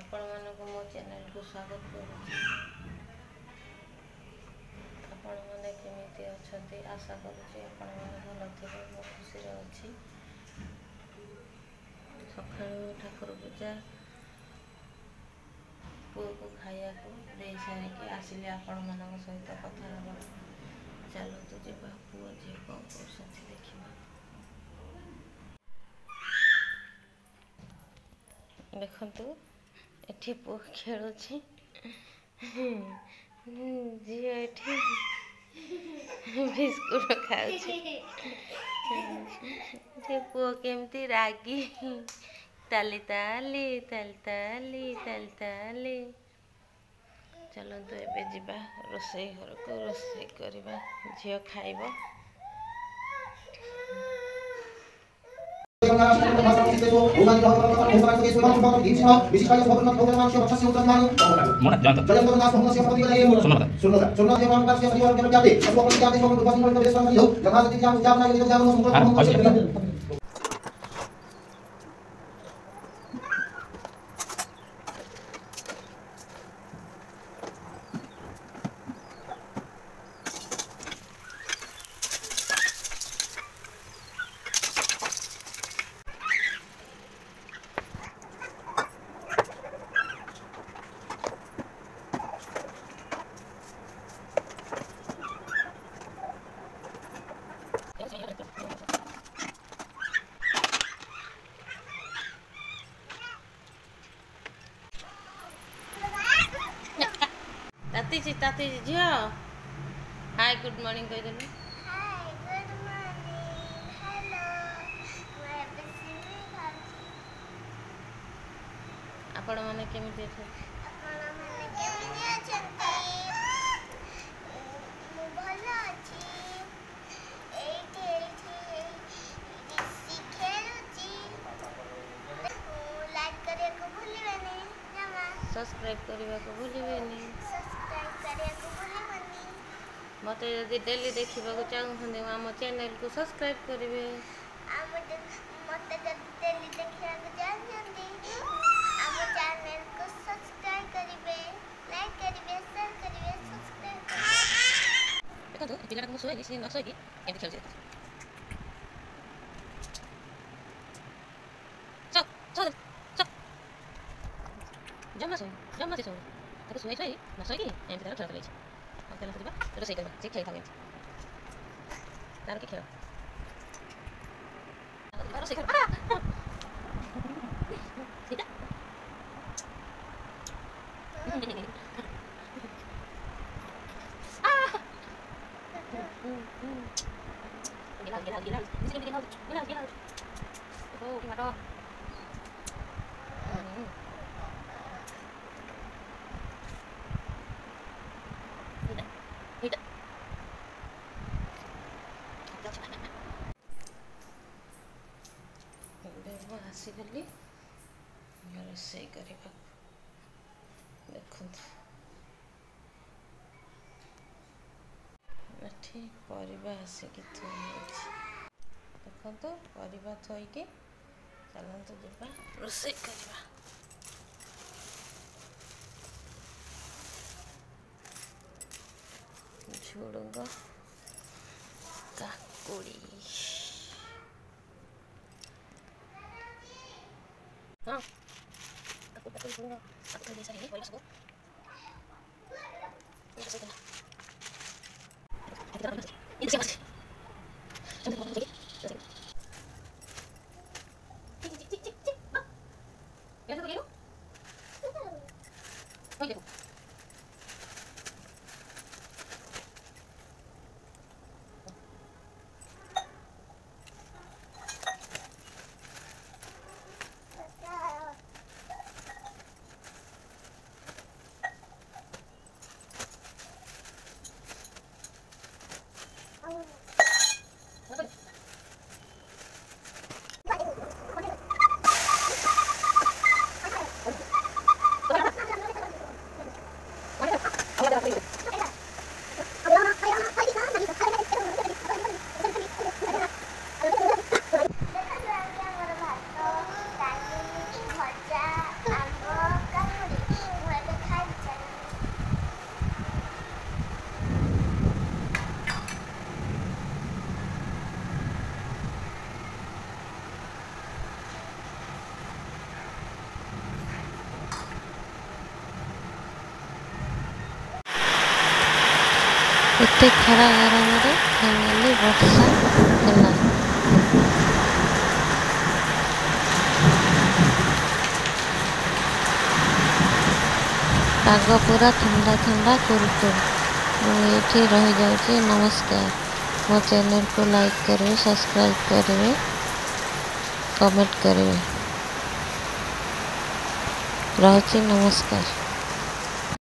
ଆପଣମାନଙ୍କୁ ମୋ ଚ୍ୟାନେଲକୁ ସ୍ୱାଗତ କରୁଛି। ଆପଣମାନେ କେମିତି ଅଛନ୍ତି? ଆଶା କରୁଛି ଆପଣମାନେ ଭଲ ଥିବେ। ମୁଁ ଖୁସିରେ ଅଛି। ସକାଳୁ ଠାକୁର ପୂଜା ପୁଅକୁ ଖାଇବାକୁ ଦେଇ ସାରିକି ଆସିଲି ଆପଣମାନଙ୍କ ସହିତ କଥା ହେବାକୁ। ଚାଲନ୍ତୁ ଯିବା, ପୁଅ ଝିଅ କ'ଣ କରୁଛନ୍ତି ଦେଖିବା। ଦେଖନ୍ତୁ, ଏଠି ପୁଅ ଖେଳୁଛି, ଝିଅ ଏଠି ବିସ୍କୁଟ ଖାଉଛି। ପୁଅ କେମିତି ରାଗି, ତାଲି ତାଲି ତାଲି ତାଲି ତାଲି ତାଲି। ଚାଲନ୍ତୁ ଏବେ ଯିବା ରୋଷେଇ ଘରକୁ, ରୋଷେଇ କରିବା, ଝିଅ ଖାଇବ। ତାତିଛି ଝିଅ, ହାଇ ଗୁଡ୍ ମର୍ଣ୍ଣିଂ କହିଦେଲୁ। ଆପଣମାନେ କେମିତି ଅଛନ୍ତି? ମୁଁ ଭଲ ଅଛି। ଲାଇକ୍ କରିବାକୁ ଭୁଲିବେନି, ସବସ୍କ୍ରାଇବ୍ କରିବାକୁ ଭୁଲିବେନି। ମୋତେ ଯଦି ଡେଲି ଦେଖିବାକୁ ଚାହୁଁଛନ୍ତି ଆମ ଚ୍ୟାନେଲକୁ ସବସ୍କ୍ରାଇବ୍ କରିବେ। ମୋତେ ଯଦି ଡେଲି ଦେଖିବାକୁ ଚାହୁଁଛନ୍ତି ଆମ ଚ୍ୟାନେଲକୁ ସବସ୍କ୍ରାଇବ୍ କରିବେ, ଲାଇକ୍ କରିବେ, ସେୟାର କରିବେ, ସବସ୍କ୍ରାଇବ୍ କରିବେ। ଦେଖନ୍ତୁ, ପିଲାଟାକୁ ମୁଁ ଶୋଇଲି, ସିଏ ନ ଶୋଇକି ଏମିତି ଖେଳୁଛି। ଜମା ସେ ଶୋଇନି, ତାକୁ ଶୋଇ ନ ଶୋଇକି ଏମିତି ତାର ଖେଳ ଚଲେଇଛି। ଚାଲନ୍ତୁ ଯିବା ରୋଷେଇ କରିବା, ସେ ଖେଳିଥାଉ ଏମିତି, ତାର କି ଖେଳ। ରୋଷେଇ କରିବା। ମୁଁ ଆସିଗଲି ରୋଷେଇ କରିବାକୁ। ଦେଖନ୍ତୁ, ଏଠି ପରିବା ଆସିକି ଥୁଆ ହେଇଛି। ଦେଖନ୍ତୁ, ପରିବା ଥୋଇକି ଚାଲନ୍ତୁ ଯିବା ରୋଷେଇ କରିବା। ଝୁଡ଼ଙ୍ଗ, କାକୁଡ଼ି, ହଁ କାକୁଡ଼ି ଝୁଡ଼ଙ୍ଗ, କାକୁଡ଼ି ଦେଇ ସାରିକି ପରିବା ସବୁ ରୋଷେଇ କରିବା। ଏତେ ଖରା ଗରମରେ ଫାଇନାଲି ବର୍ଷା ହେଲା। ପାଗ ପୁରା ଥଣ୍ଡା ଥଣ୍ଡା କୁରୁକୁରୁ। ମୁଁ ଏଇଠି ରହିଯାଉଛି। ନମସ୍କାର। ମୋ ଚ୍ୟାନେଲକୁ ଲାଇକ୍ କରିବେ, ସବସ୍କ୍ରାଇବ୍ କରିବେ, କମେଣ୍ଟ କରିବେ। ରହୁଛି। ନମସ୍କାର।